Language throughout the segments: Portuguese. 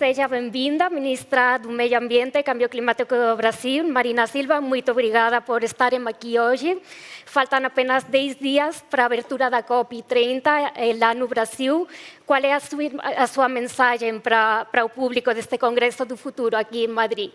Seja bem-vinda, Ministra do Meio Ambiente e Cambio Climático do Brasil, Marina Silva. Muito obrigada por estarem aqui hoje. Faltam apenas 10 dias para a abertura da COP30 lá no Brasil. Qual é a sua mensagem para o público deste Congresso do Futuro aqui em Madrid?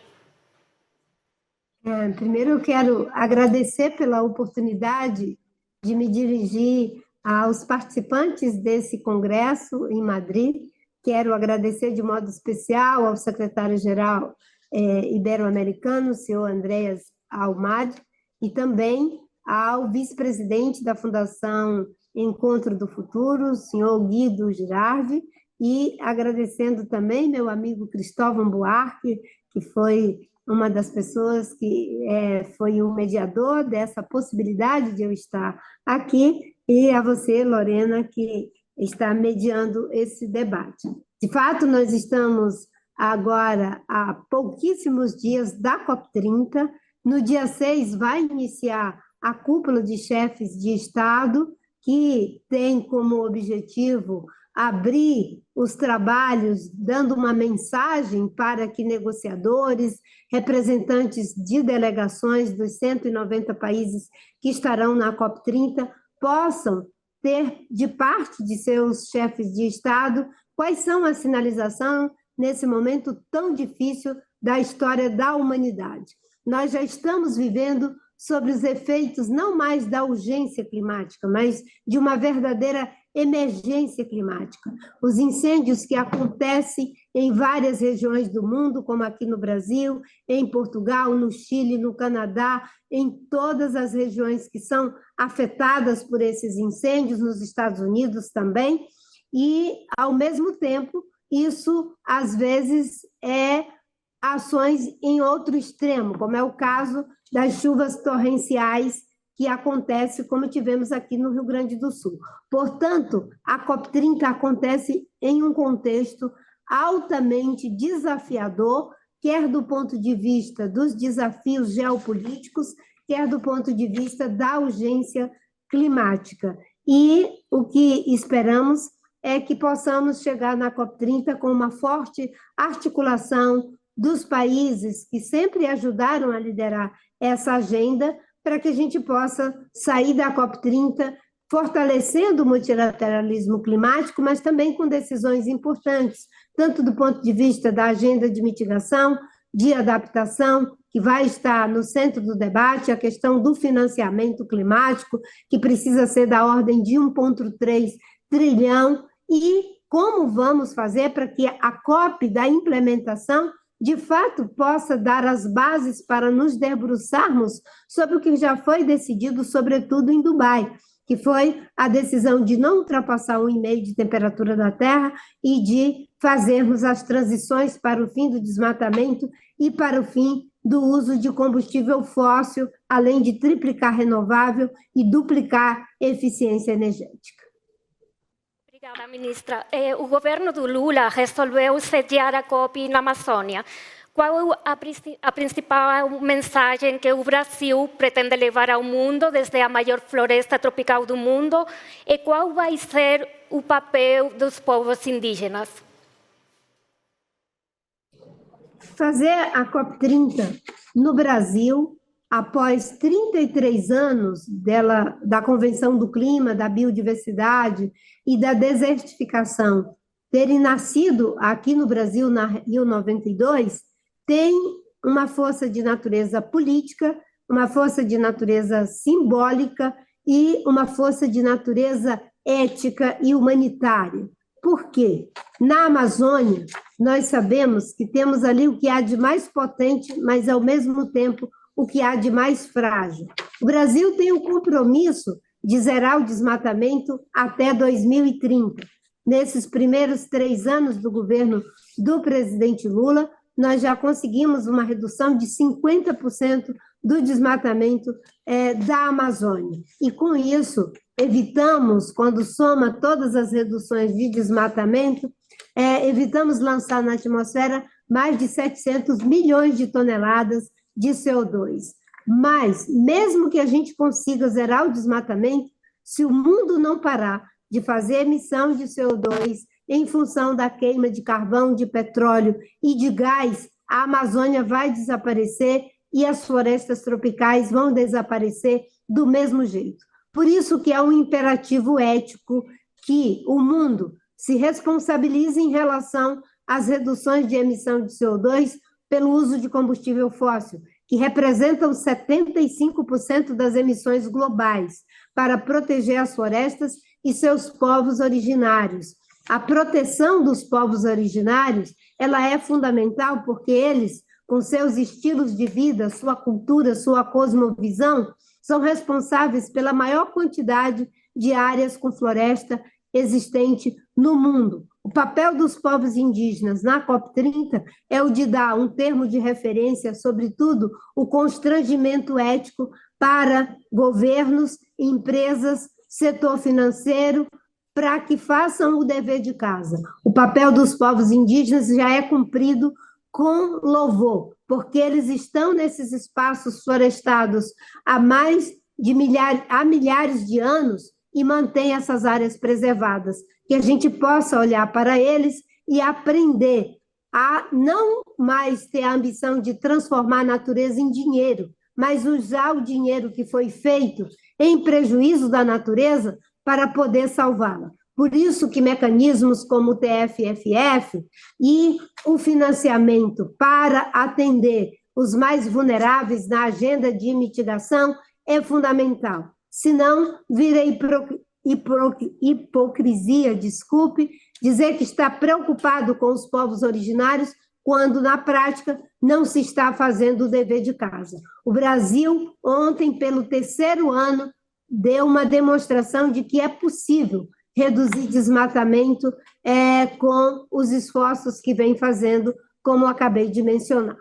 Primeiro, eu quero agradecer pela oportunidade de me dirigir aos participantes desse congresso em Madrid. Quero agradecer de modo especial ao secretário-geral ibero-americano, o senhor Andreas Almada, e também ao vice-presidente da Fundação Encontro do Futuro, o senhor Guido Girardi, e agradecendo também meu amigo Cristóvão Buarque, que foi uma das pessoas que foi o mediador dessa possibilidade de eu estar aqui, e a você, Lorena, que está mediando esse debate. De fato, nós estamos agora há pouquíssimos dias da COP30. No dia 6 vai iniciar a cúpula de chefes de Estado, que tem como objetivo abrir os trabalhos, dando uma mensagem para que negociadores, representantes de delegações dos 190 países que estarão na COP30 possam ter de parte de seus chefes de Estado quais são as sinalizações nesse momento tão difícil da história da humanidade. Nós já estamos vivendo sobre os efeitos não mais da urgência climática, mas de uma verdadeira emergência climática. Os incêndios que acontecem em várias regiões do mundo, como aqui no Brasil, em Portugal, no Chile, no Canadá, em todas as regiões que são afetadas por esses incêndios, nos Estados Unidos também, e, ao mesmo tempo, isso, às vezes, é ações em outro extremo, como é o caso das chuvas torrenciais que acontece, como tivemos aqui no Rio Grande do Sul. Portanto, a COP30 acontece em um contexto altamente desafiador, quer do ponto de vista dos desafios geopolíticos, quer do ponto de vista da urgência climática. E o que esperamos é que possamos chegar na COP30 com uma forte articulação dos países que sempre ajudaram a liderar essa agenda, para que a gente possa sair da COP30 fortalecendo o multilateralismo climático, mas também com decisões importantes, tanto do ponto de vista da agenda de mitigação, de adaptação, que vai estar no centro do debate, a questão do financiamento climático, que precisa ser da ordem de 1,3 trilhão, e como vamos fazer para que a COP da implementação de fato, possa dar as bases para nos debruçarmos sobre o que já foi decidido, sobretudo em Dubai, que foi a decisão de não ultrapassar 1,5 de temperatura da Terra e de fazermos as transições para o fim do desmatamento e para o fim do uso de combustível fóssil, além de triplicar renovável e duplicar eficiência energética. Obrigada, ministra. O governo do Lula resolveu sediar a COP na Amazônia. Qual a principal mensagem que o Brasil pretende levar ao mundo desde a maior floresta tropical do mundo? E qual vai ser o papel dos povos indígenas? Fazer a COP30 no Brasil, após 33 anos da Convenção do Clima, da Biodiversidade e da Desertificação, terem nascido aqui no Brasil, na Rio 92, tem uma força de natureza política, uma força de natureza simbólica e uma força de natureza ética e humanitária. Por quê? Na Amazônia, nós sabemos que temos ali o que há de mais potente, mas, ao mesmo tempo, o que há de mais frágil. O Brasil tem o compromisso de zerar o desmatamento até 2030. Nesses primeiros 3 anos do governo do presidente Lula, nós já conseguimos uma redução de 50% do desmatamento da Amazônia. E, com isso, evitamos, quando soma todas as reduções de desmatamento, evitamos lançar na atmosfera mais de 700 milhões de toneladas de CO2. Mas, mesmo que a gente consiga zerar o desmatamento, se o mundo não parar de fazer emissão de CO2, em função da queima de carvão, de petróleo e de gás, a Amazônia vai desaparecer e as florestas tropicais vão desaparecer do mesmo jeito. Por isso que é um imperativo ético que o mundo se responsabilize em relação às reduções de emissão de CO2 pelo uso de combustível fóssil, que representam 75% das emissões globais, para proteger as florestas e seus povos originários. A proteção dos povos originários, ela é fundamental porque eles, com seus estilos de vida, sua cultura, sua cosmovisão, são responsáveis pela maior quantidade de áreas com floresta existente no mundo. O papel dos povos indígenas na COP30 é o de dar um termo de referência, sobretudo o constrangimento ético para governos, empresas, setor financeiro, para que façam o dever de casa. O papel dos povos indígenas já é cumprido com louvor, porque eles estão nesses espaços florestados há milhares de anos e mantêm essas áreas preservadas, que a gente possa olhar para eles e aprender a não mais ter a ambição de transformar a natureza em dinheiro, mas usar o dinheiro que foi feito em prejuízo da natureza para poder salvá-la. Por isso que mecanismos como o TFFF e o financiamento para atender os mais vulneráveis na agenda de mitigação é fundamental. Senão, vira hipocrisia, desculpe, dizer que está preocupado com os povos originários quando, na prática, não se está fazendo o dever de casa. O Brasil, ontem, pelo 3º ano, deu uma demonstração de que é possível reduzir desmatamento com os esforços que vem fazendo, como eu acabei de mencionar.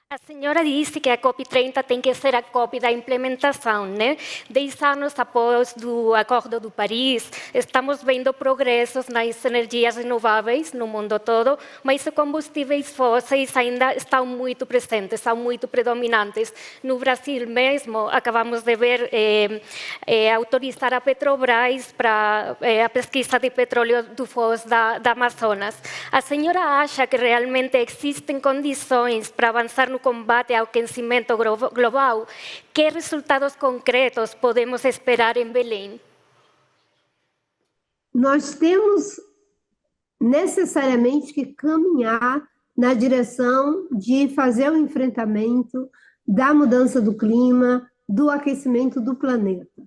A senhora disse que a COP30 tem que ser a COP da implementação, né? 10 anos após o Acordo de Paris, estamos vendo progressos nas energias renováveis no mundo todo, mas os combustíveis fósseis ainda estão muito presentes, são muito predominantes. No Brasil mesmo, acabamos de ver autorizar a Petrobras para a pesquisa de petróleo do Foz da Amazonas. A senhora acha que realmente existem condições para avançar no combate ao aquecimento global? Que resultados concretos podemos esperar em Belém? Nós temos necessariamente que caminhar na direção de fazer o enfrentamento da mudança do clima, do aquecimento do planeta.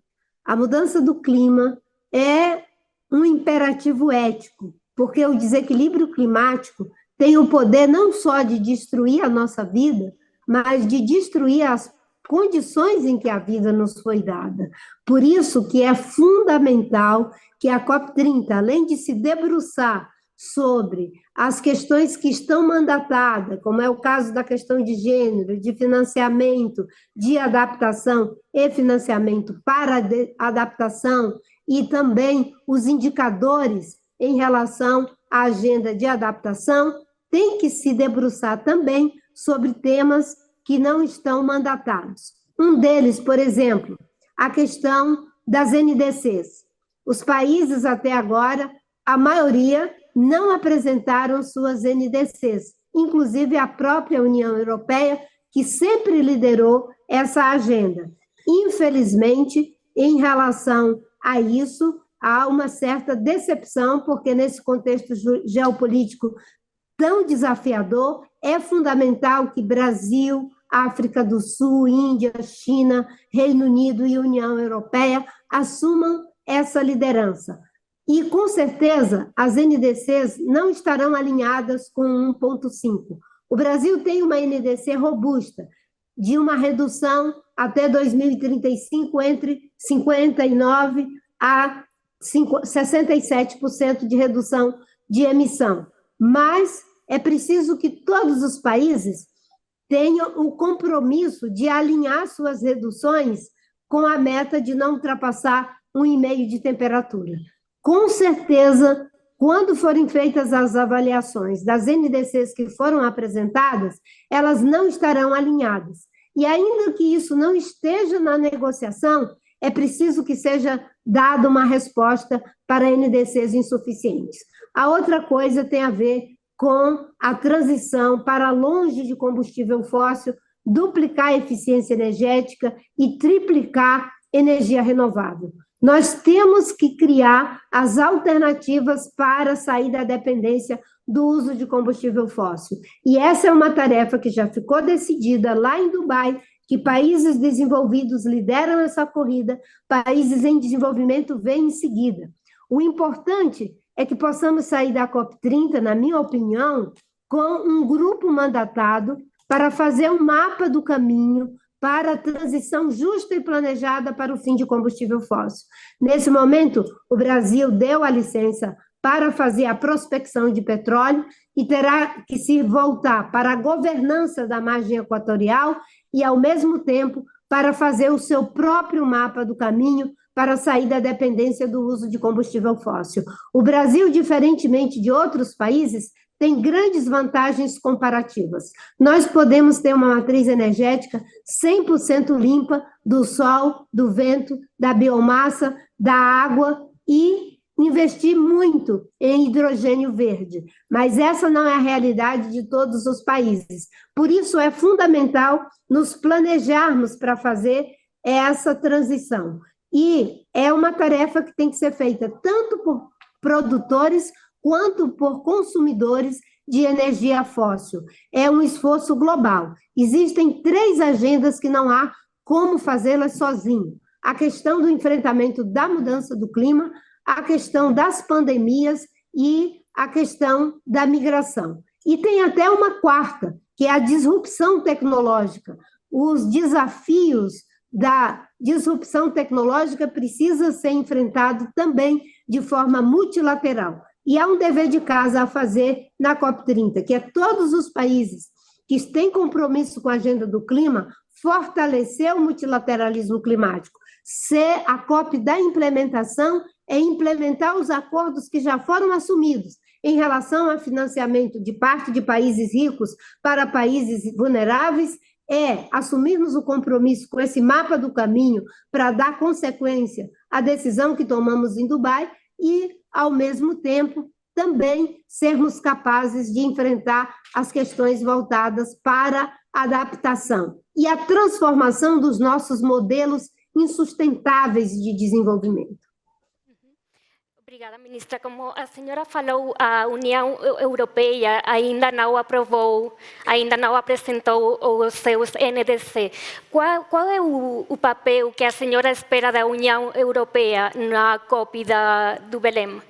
A mudança do clima é um imperativo ético, porque o desequilíbrio climático tem o poder não só de destruir a nossa vida, mas de destruir as condições em que a vida nos foi dada. Por isso que é fundamental que a COP30, além de se debruçar sobre as questões que estão mandatadas, como é o caso da questão de gênero, de financiamento, de adaptação e financiamento para adaptação, e também os indicadores em relação à agenda de adaptação, tem que se debruçar também sobre temas que não estão mandatados. Um deles, por exemplo, a questão das NDCs. Os países, até agora, a maioria não apresentaram suas NDCs, inclusive a própria União Europeia, que sempre liderou essa agenda. Infelizmente, em relação a isso, há uma certa decepção, porque nesse contexto geopolítico tão desafiador, é fundamental que Brasil, África do Sul, Índia, China, Reino Unido e União Europeia assumam essa liderança. E, com certeza, as NDCs não estarão alinhadas com 1,5. O Brasil tem uma NDC robusta, de uma redução até 2035 entre 59% a 67% de redução de emissão. Mas é preciso que todos os países tenham o compromisso de alinhar suas reduções com a meta de não ultrapassar 1,5 de temperatura. Com certeza, quando forem feitas as avaliações das NDCs que foram apresentadas, elas não estarão alinhadas. E ainda que isso não esteja na negociação, é preciso que seja dada uma resposta para NDCs insuficientes. A outra coisa tem a ver com a transição para longe de combustível fóssil, duplicar a eficiência energética e triplicar energia renovável. Nós temos que criar as alternativas para sair da dependência do uso de combustível fóssil. E essa é uma tarefa que já ficou decidida lá em Dubai, que países desenvolvidos lideram essa corrida, países em desenvolvimento vêm em seguida. O importante é que possamos sair da COP30, na minha opinião, com um grupo mandatado para fazer um mapa do caminho para a transição justa e planejada para o fim de combustível fóssil. Nesse momento, o Brasil deu a licença para fazer a prospecção de petróleo e terá que se voltar para a governança da margem equatorial e, ao mesmo tempo, para fazer o seu próprio mapa do caminho para sair da dependência do uso de combustível fóssil. O Brasil, diferentemente de outros países, tem grandes vantagens comparativas. Nós podemos ter uma matriz energética 100% limpa do sol, do vento, da biomassa, da água e investir muito em hidrogênio verde. Mas essa não é a realidade de todos os países. Por isso é fundamental nos planejarmos para fazer essa transição. E é uma tarefa que tem que ser feita tanto por produtores quanto por consumidores de energia fóssil. É um esforço global. Existem 3 agendas que não há como fazê-las sozinho. A questão do enfrentamento da mudança do clima, a questão das pandemias e a questão da migração. E tem até uma quarta, que é a disrupção tecnológica. Os desafios da disrupção tecnológica precisam ser enfrentados também de forma multilateral. E há um dever de casa a fazer na COP30, que é todos os países que têm compromisso com a agenda do clima fortalecer o multilateralismo climático. Ser a COP da implementação é implementar os acordos que já foram assumidos em relação ao financiamento de parte de países ricos para países vulneráveis, é assumirmos o compromisso com esse mapa do caminho para dar consequência à decisão que tomamos em Dubai e, ao mesmo tempo, também sermos capazes de enfrentar as questões voltadas para a adaptação e a transformação dos nossos modelos insustentáveis de desenvolvimento. Obrigada, ministra. Como a senhora falou, a União Europeia ainda não aprovou, ainda não apresentou os seus NDC. Qual é o papel que a senhora espera da União Europeia na COP do Belém?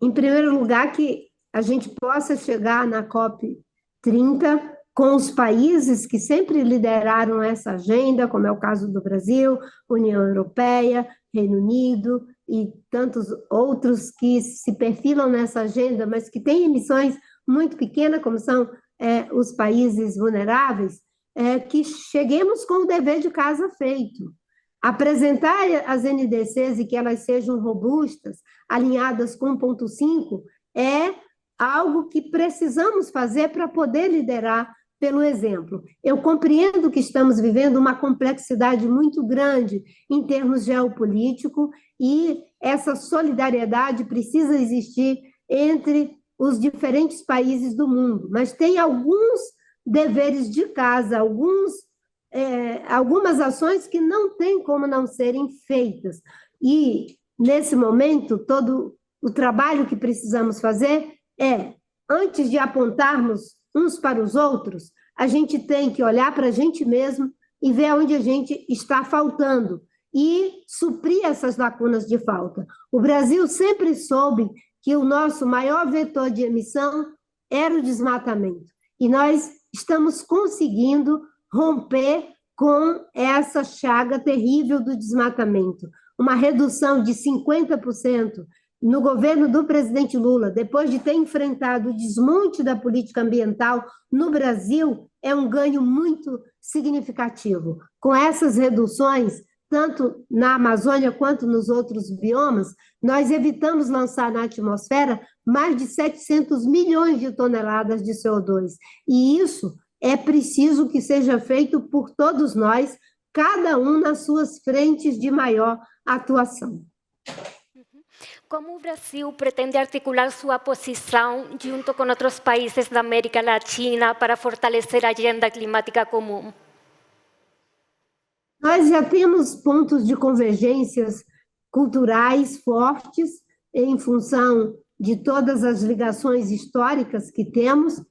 Em primeiro lugar, que a gente possa chegar na COP30 com os países que sempre lideraram essa agenda, como é o caso do Brasil, União Europeia, Reino Unido e tantos outros que se perfilam nessa agenda, mas que têm emissões muito pequenas, como são os países vulneráveis, que cheguemos com o dever de casa feito. Apresentar as NDCs e que elas sejam robustas, alinhadas com 1.5, é algo que precisamos fazer para poder liderar pelo exemplo. Eu compreendo que estamos vivendo uma complexidade muito grande em termos geopolíticos e essa solidariedade precisa existir entre os diferentes países do mundo, mas tem alguns deveres de casa, algumas ações que não tem como não serem feitas. E, nesse momento, todo o trabalho que precisamos fazer é, antes de apontarmos uns para os outros, a gente tem que olhar para a gente mesmo e ver onde a gente está faltando e suprir essas lacunas de falta. O Brasil sempre soube que o nosso maior vetor de emissão era o desmatamento. E nós estamos conseguindo romper com essa chaga terrível do desmatamento. Uma redução de 50% no governo do presidente Lula, depois de ter enfrentado o desmonte da política ambiental no Brasil, é um ganho muito significativo. Com essas reduções, tanto na Amazônia quanto nos outros biomas, nós evitamos lançar na atmosfera mais de 700 milhões de toneladas de CO2. E isso é preciso que seja feito por todos nós, cada um nas suas frentes de maior atuação. Como o Brasil pretende articular sua posição junto com outros países da América Latina para fortalecer a agenda climática comum? Nós já temos pontos de convergências culturais fortes em função de todas as ligações históricas que temos.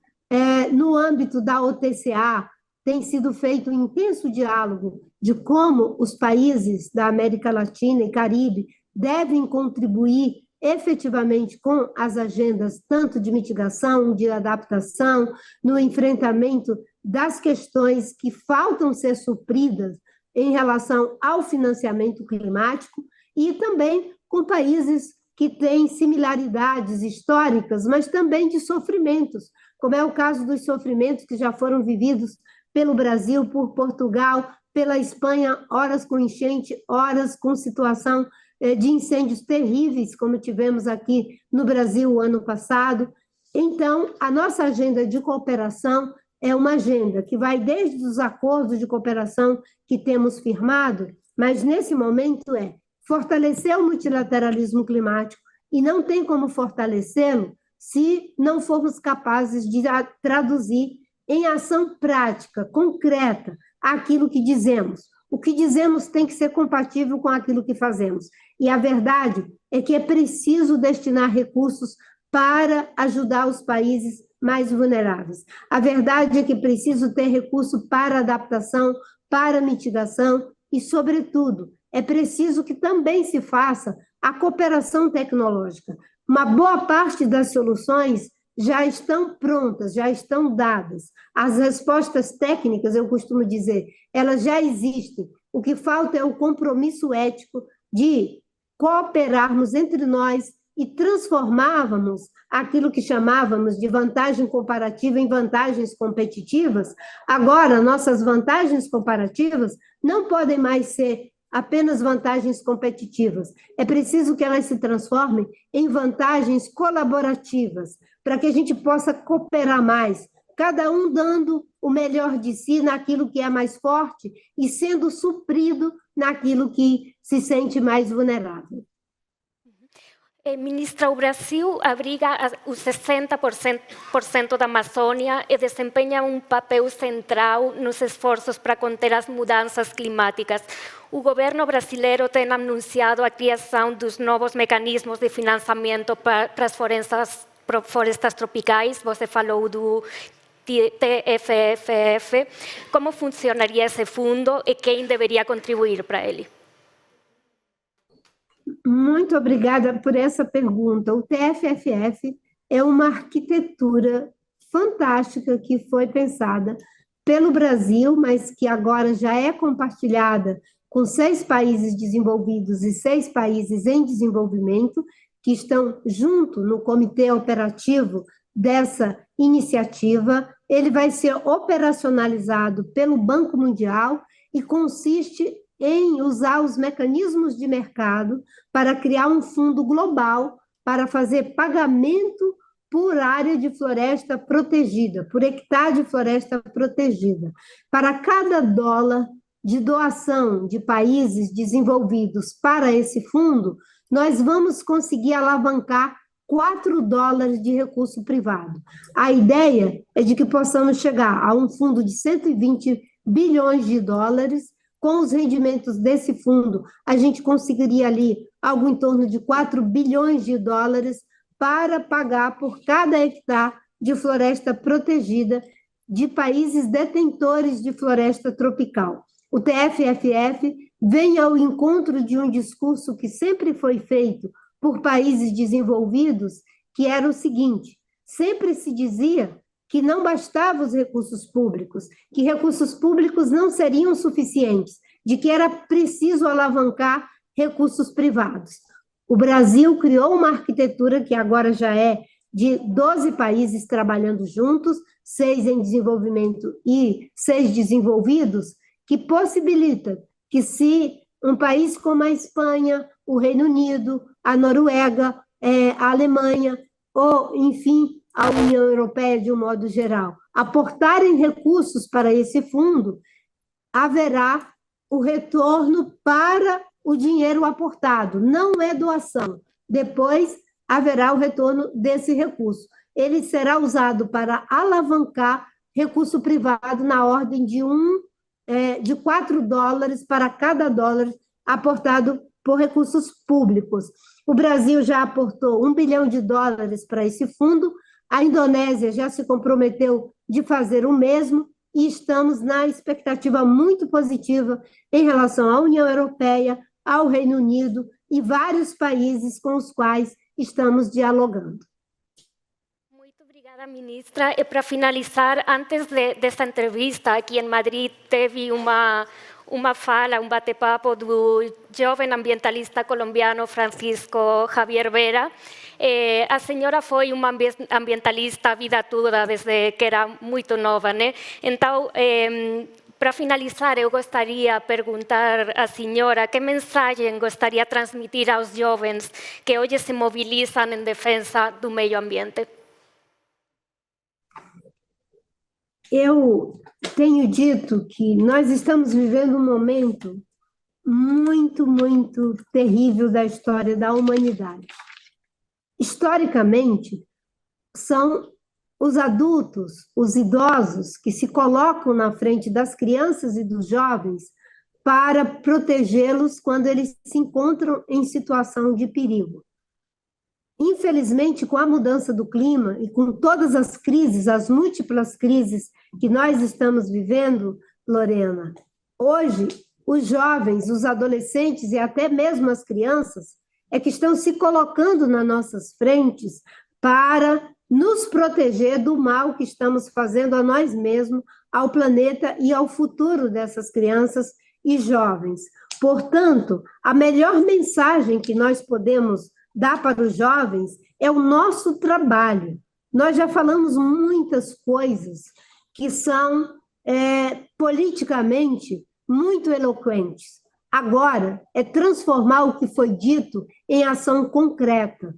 No âmbito da OTCA, tem sido feito um intenso diálogo de como os países da América Latina e Caribe devem contribuir efetivamente com as agendas tanto de mitigação, de adaptação, no enfrentamento das questões que faltam ser supridas em relação ao financiamento climático e também com países que têm similaridades históricas, mas também de sofrimentos, como é o caso dos sofrimentos que já foram vividos pelo Brasil, por Portugal, pela Espanha, horas com enchente, horas com situação de incêndios terríveis, como tivemos aqui no Brasil o ano passado. Então, a nossa agenda de cooperação é uma agenda que vai desde os acordos de cooperação que temos firmado, mas nesse momento é fortalecer o multilateralismo climático e não tem como fortalecê-lo se não formos capazes de traduzir em ação prática, concreta, aquilo que dizemos. O que dizemos tem que ser compatível com aquilo que fazemos. E a verdade é que é preciso destinar recursos para ajudar os países mais vulneráveis. A verdade é que é preciso ter recurso para adaptação, para mitigação e, sobretudo, é preciso que também se faça a cooperação tecnológica. Uma boa parte das soluções já estão prontas, já estão dadas. As respostas técnicas, eu costumo dizer, elas já existem. O que falta é o compromisso ético de cooperarmos entre nós e transformávamos aquilo que chamávamos de vantagem comparativa em vantagens competitivas. Agora, nossas vantagens comparativas não podem mais ser apenas vantagens competitivas. É preciso que elas se transformem em vantagens colaborativas, para que a gente possa cooperar mais, cada um dando o melhor de si naquilo que é mais forte e sendo suprido naquilo que se sente mais vulnerável. Ministra, o Brasil abriga os 60% da Amazônia e desempenha um papel central nos esforços para conter as mudanças climáticas. O governo brasileiro tem anunciado a criação dos novos mecanismos de financiamento para as florestas tropicais. Você falou do TFFF. Como funcionaria esse fundo e quem deveria contribuir para ele? Muito obrigada por essa pergunta. O TFFF é uma arquitetura fantástica que foi pensada pelo Brasil, mas que agora já é compartilhada com 6 países desenvolvidos e 6 países em desenvolvimento, que estão junto no comitê operativo dessa iniciativa. Ele vai ser operacionalizado pelo Banco Mundial e consiste em usar os mecanismos de mercado para criar um fundo global para fazer pagamento por área de floresta protegida, por hectare de floresta protegida. Para cada dólar de doação de países desenvolvidos para esse fundo, nós vamos conseguir alavancar 4 dólares de recurso privado. A ideia é de que possamos chegar a um fundo de 120 bilhões de dólares. Com os rendimentos desse fundo, a gente conseguiria ali algo em torno de 4 bilhões de dólares para pagar por cada hectare de floresta protegida de países detentores de floresta tropical. O TFFF vem ao encontro de um discurso que sempre foi feito por países desenvolvidos, que era o seguinte: sempre se dizia que não bastavam os recursos públicos, que recursos públicos não seriam suficientes, de que era preciso alavancar recursos privados. O Brasil criou uma arquitetura que agora já é de 12 países trabalhando juntos, 6 em desenvolvimento e 6 desenvolvidos, que possibilita que se um país como a Espanha, o Reino Unido, a Noruega, a Alemanha, ou, enfim, a União Europeia, de um modo geral, aportarem recursos para esse fundo, haverá o retorno para o dinheiro aportado, não é doação. Depois haverá o retorno desse recurso. Ele será usado para alavancar recurso privado na ordem de $4 para cada dólar aportado por recursos públicos. O Brasil já aportou $1 bilhão para esse fundo, a Indonésia já se comprometeu de fazer o mesmo, e estamos na expectativa muito positiva em relação à União Europeia, ao Reino Unido e vários países com os quais estamos dialogando. Muito obrigada, ministra. E para finalizar, antes desta entrevista, aqui em Madrid, teve uma fala, um bate-papo do jovem ambientalista colombiano Francisco Javier Vera. A senhora foi uma ambientalista a vida toda, desde que era muito nova, né? Então, para finalizar, eu gostaria de perguntar à senhora que mensagem gostaria de transmitir aos jovens que hoje se mobilizam em defesa do meio ambiente. Eu tenho dito que nós estamos vivendo um momento muito, muito terrível da história da humanidade. Historicamente, são os adultos, os idosos, que se colocam na frente das crianças e dos jovens para protegê-los quando eles se encontram em situação de perigo. Infelizmente, com a mudança do clima e com todas as crises, as múltiplas crises que nós estamos vivendo, Lorena, hoje os jovens, os adolescentes e até mesmo as crianças é que estão se colocando nas nossas frentes para nos proteger do mal que estamos fazendo a nós mesmos, ao planeta e ao futuro dessas crianças e jovens. Portanto, a melhor mensagem que nós podemos dar para os jovens é o nosso trabalho. Nós já falamos muitas coisas que são politicamente muito eloquentes. Agora é transformar o que foi dito em ação concreta.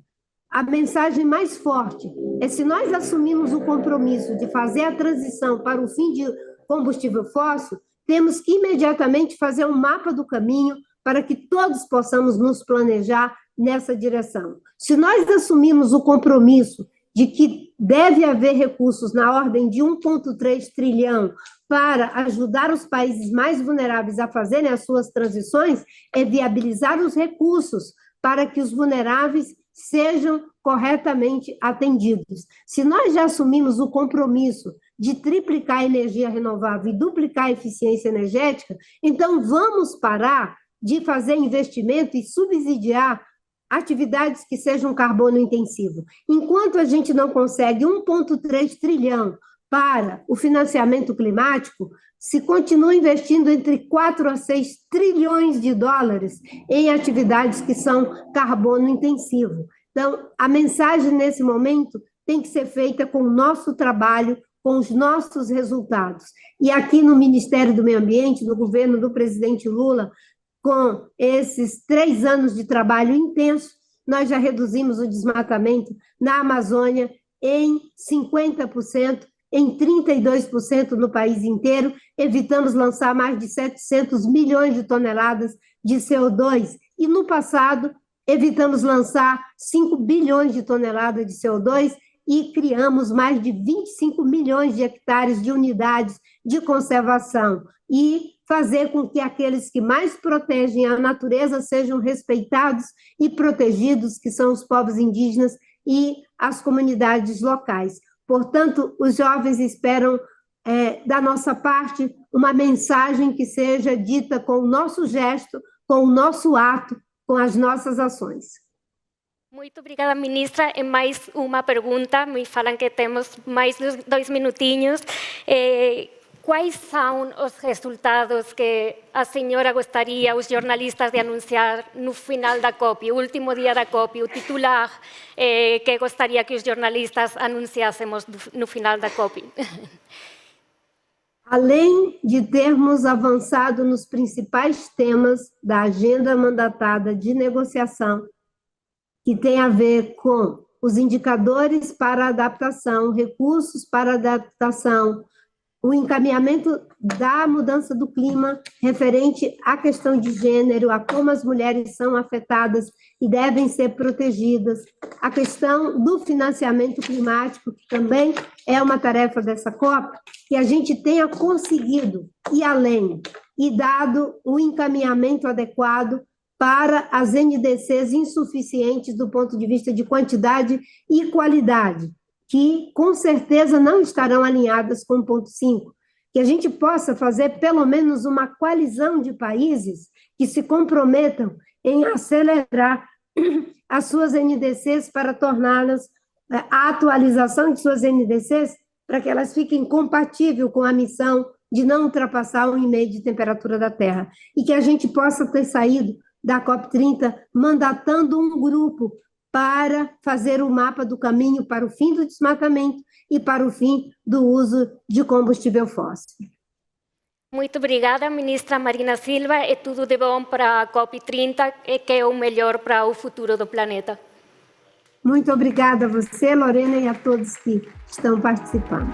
A mensagem mais forte é: se nós assumirmos o compromisso de fazer a transição para o fim de combustível fóssil, temos que imediatamente fazer um mapa do caminho para que todos possamos nos planejar nessa direção. Se nós assumirmos o compromisso de que deve haver recursos na ordem de 1,3 trilhão para ajudar os países mais vulneráveis a fazerem as suas transições, é viabilizar os recursos para que os vulneráveis sejam corretamente atendidos. Se nós já assumimos o compromisso de triplicar a energia renovável e duplicar a eficiência energética, então vamos parar de fazer investimento e subsidiar atividades que sejam carbono intensivo. Enquanto a gente não consegue 1,3 trilhão para o financiamento climático, se continua investindo entre 4 a 6 trilhões de dólares em atividades que são carbono intensivo. Então, a mensagem nesse momento tem que ser feita com o nosso trabalho, com os nossos resultados. E aqui no Ministério do Meio Ambiente, no governo do presidente Lula, com esses 3 anos de trabalho intenso, nós já reduzimos o desmatamento na Amazônia em 50%, em 32% no país inteiro, evitamos lançar mais de 700 milhões de toneladas de CO2, e no passado evitamos lançar 5 bilhões de toneladas de CO2 e criamos mais de 25 milhões de hectares de unidades de conservação, e fazer com que aqueles que mais protegem a natureza sejam respeitados e protegidos, que são os povos indígenas e as comunidades locais. Portanto, os jovens esperam, da nossa parte, uma mensagem que seja dita com o nosso gesto, com o nosso ato, com as nossas ações. Muito obrigada, ministra. E mais uma pergunta, me falam que temos mais 2 minutinhos. Quais são os resultados que a senhora gostaria, os jornalistas, de anunciar no final da COP, o último dia da COP, o titular que gostaria que os jornalistas anunciássemos no final da COP? Além de termos avançado nos principais temas da agenda mandatada de negociação, que tem a ver com os indicadores para adaptação, recursos para adaptação, o encaminhamento da mudança do clima referente à questão de gênero, a como as mulheres são afetadas e devem ser protegidas, a questão do financiamento climático, que também é uma tarefa dessa COP, que a gente tenha conseguido ir além e dado o encaminhamento adequado para as NDCs insuficientes do ponto de vista de quantidade e qualidade, que com certeza não estarão alinhadas com o ponto 5, que a gente possa fazer pelo menos uma coalizão de países que se comprometam em acelerar as suas NDCs para torná-las, a atualização de suas NDCs, para que elas fiquem compatíveis com a missão de não ultrapassar 1,5 de temperatura da Terra, e que a gente possa ter saído da COP30 mandatando um grupo para fazer o mapa do caminho para o fim do desmatamento e para o fim do uso de combustível fóssil. Muito obrigada, ministra Marina Silva, e tudo de bom para a COP30, que é o melhor para o futuro do planeta. Muito obrigada a você, Lorena, e a todos que estão participando.